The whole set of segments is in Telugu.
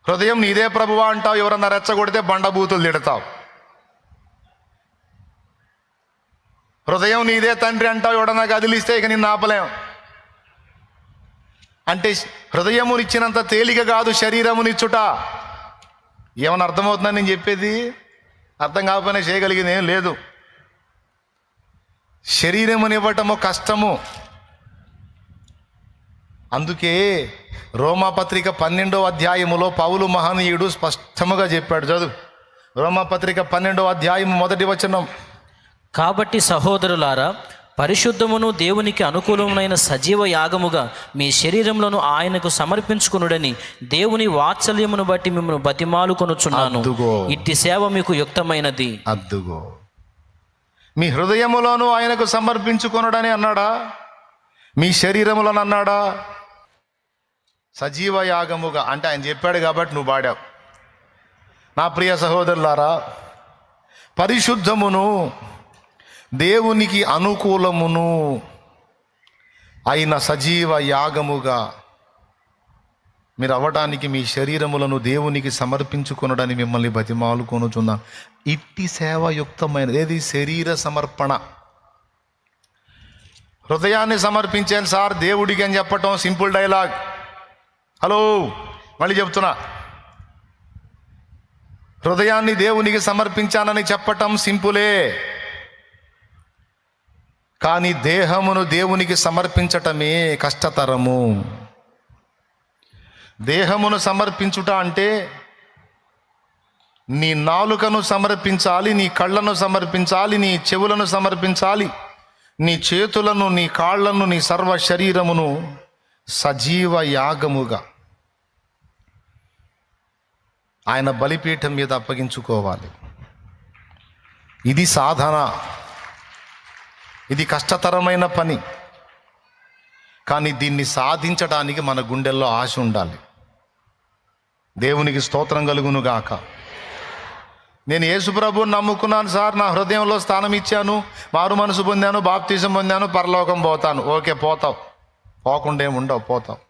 హృదయం నీదే ప్రభువా అంటావు, ఎవరన్నా రెచ్చగొడితే బండబూతులు తిడతావు. హృదయం నీదే తండ్రి అంటావు, ఎవడన్నా కదిలిస్తే ఇక నిన్ను ఆపలేం. అంటే హృదయమునిచ్చినంత తేలిక కాదు శరీరమునిచ్చుట. ఏమన్నా అర్థమవుతుందని నేను చెప్పేది? అర్థం కాకపోయినా చేయగలిగింది ఏం లేదు. శరీరమునివ్వటము కష్టము. అందుకే రోమాపత్రిక 12వ అధ్యాయములో పౌలు మహనీయుడు స్పష్టముగా చెప్పాడు. చదువు రోమాపత్రిక 12వ అధ్యాయము 1వ వచనం. కాబట్టి సహోదరులారా, పరిశుద్ధమును దేవునికి అనుకూలమైన సజీవ యాగముగా మీ శరీరములను ఆయనకు సమర్పించుకునుడని దేవుని వాత్సల్యమును బట్టి మిమ్మల్ని బతిమాలుకొనుచున్నాను. ఇట్టి సేవ మీకు యుక్తమైనది. అద్దుగో, మీ హృదయములను ఆయనకు సమర్పించుకొనుడని అన్నాడా? మీ శరీరములను అన్నాడా? సజీవ యాగముగా అంటే ఆయన చెప్పాడు కాబట్టి నువ్వు పాడావు. నా ప్రియ సహోదరులారా, పరిశుద్ధమును దేవునికి అనుకూలమును అయిన సజీవ యాగముగా మీరు అవ్వడానికి మీ శరీరములను దేవునికి సమర్పించుకొనుడని మిమ్మల్ని బతిమాలుకొనుచున్నాను. ఇట్టి సేవయుక్తమైనది. ఏది? శరీర సమర్పణ. హృదయాన్ని సమర్పించాను సార్ దేవుడికి అని చెప్పటం సింపుల్ డైలాగ్. హలో, మళ్ళీ చెప్తున్నా, హృదయాన్ని దేవునికి సమర్పించానని చెప్పటం సింపులే, కానీ దేహమును దేవునికి సమర్పించటమే కష్టతరము. దేహమును సమర్పించుట అంటే నీ నాలుకను సమర్పించాలి, నీ కళ్ళను సమర్పించాలి, నీ చెవులను సమర్పించాలి, నీ చేతులను, నీ కాళ్లను, నీ సర్వ శరీరమును సజీవ యాగముగా ఆయన బలిపీఠం మీద అప్పగించుకోవాలి. ఇది సాధన. ఇది కష్టతరమైన పని, కానీ దీన్ని సాధించడానికి మన గుండెల్లో ఆశ ఉండాలి. దేవునికి స్తోత్రం కలుగును గాక. నేను యేసుప్రభువుని నమ్ముకున్నాను సార్, నా హృదయంలో స్థానం ఇచ్చాను, మారు మనసు పొందాను, బాప్తిజం పొందాను, పరలోకం పోతాను. ఓకే, పోతావు. పోకుండా ఏముండవు, పోతావు.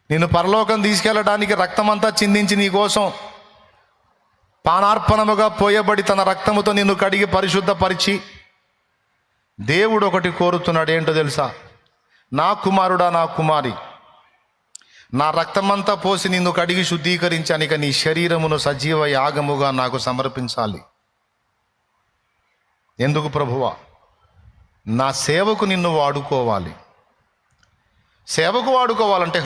నిన్ను పరలోకం తీసుకెళ్ళడానికి రక్తమంతా చిందించి నీ కోసం పానార్పణముగా పోయబడి తన రక్తముతో నిన్ను కడిగి పరిశుద్ధపరిచి దేవుడు ఒకటి కోరుతున్నాడు. ఏంటో తెలుసా? నా కుమారుడా, నా కుమారి, నా రక్తమంతా పోసి నిన్ను కడిగి శుద్ధీకరించానిక నీ శరీరమును సజీవ యాగముగా నాకు సమర్పించాలి. ఎందుకు ప్రభువా? నా సేవకు నిన్ను వాడుకోవాలి. సేవకు వాడుకోవాలంటే